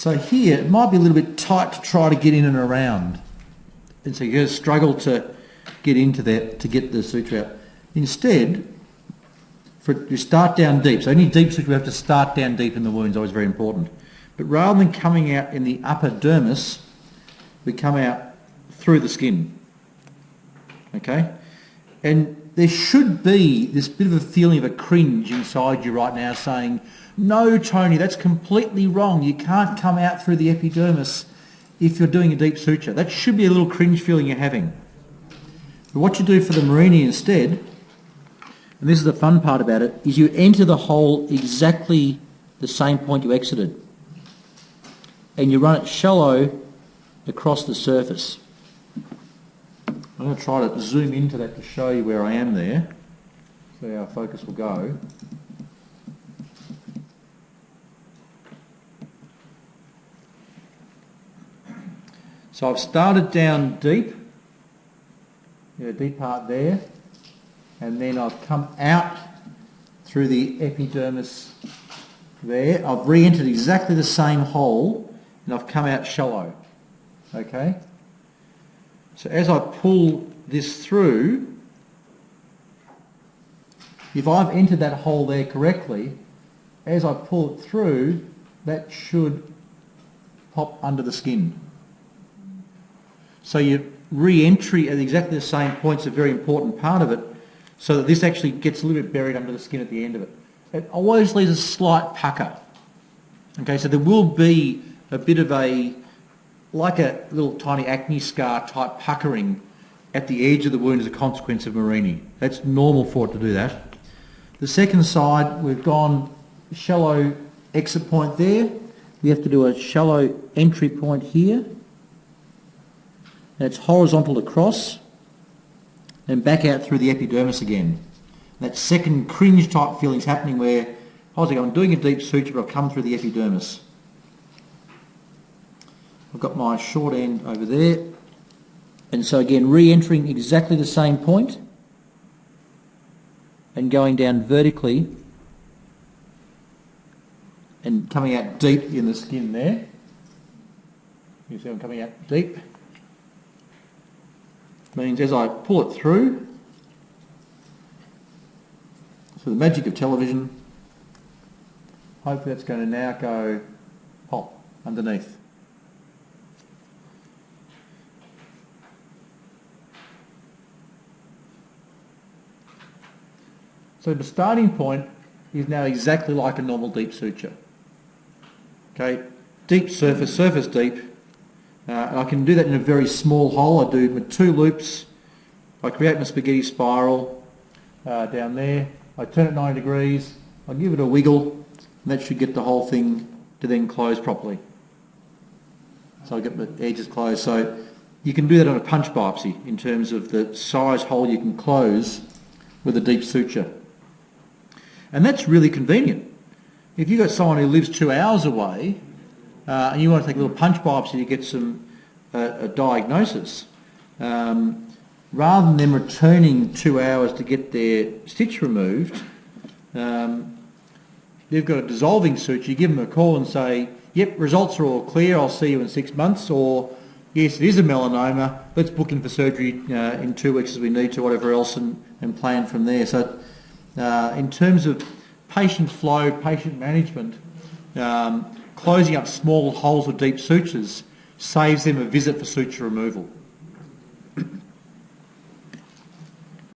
So here, it might be a little bit tight to try to get in and around. And so you're going to struggle to get into that to get the suture out. Instead, you start down deep. So any deep suture, we have to start down deep in the wound, is always very important. But rather than coming out in the upper dermis, we come out through the skin. Okay? And there should be this bit of a feeling of a cringe inside you right now saying, no, Tony, that's completely wrong. You can't come out through the epidermis if you're doing a deep suture. That should be a little cringe feeling you're having. But what you do for the Marini instead, and this is the fun part about it, is you enter the hole exactly the same point you exited. And you run it shallow across the surface. I'm going to try to zoom into that to show you where I am there. See how focus will go. So I've started down deep, deep part there, and then I've come out through the epidermis there. I've re-entered exactly the same hole, and I've come out shallow. Okay? So as I pull this through, if I've entered that hole there correctly, as I pull it through, that should pop under the skin. So your re-entry at exactly the same point is a very important part of it, so that this actually gets a little bit buried under the skin at the end of it. It always leaves a slight pucker. Okay, so there will be a bit of like a little tiny acne scar type puckering at the edge of the wound as a consequence of Marini. That's normal for it to do that. The second side, we've gone shallow exit point there. We have to do a shallow entry point here. And it's horizontal across and back out through the epidermis again. That second cringe type feeling is happening where I'm doing a deep suture but I've come through the epidermis. I've got my short end over there, and so again re-entering exactly the same point and going down vertically and coming out deep in the skin there. You see I'm coming out deep. Means as I pull it through, so the magic of television, hopefully that's going to now go pop underneath. So the starting point is now exactly like a normal deep suture. Okay, deep surface, surface deep. And I can do that in a very small hole. I do my 2 loops. I create my spaghetti spiral down there. I turn it 90 degrees. I give it a wiggle, and that should get the whole thing to then close properly. So I get the edges closed. So you can do that on a punch biopsy in terms of the size hole you can close with a deep suture. And that's really convenient. If you've got someone who lives 2 hours away and you want to take a little punch biopsy to get some a diagnosis, rather than them returning 2 hours to get their stitch removed, they've got a dissolving suture. You give them a call and say, yep, results are all clear, I'll see you in 6 months, or yes, it is a melanoma, let's book in for surgery in 2 weeks as we need to, whatever else, and plan from there. So in terms of patient flow, patient management, closing up small holes or deep sutures saves them a visit for suture removal.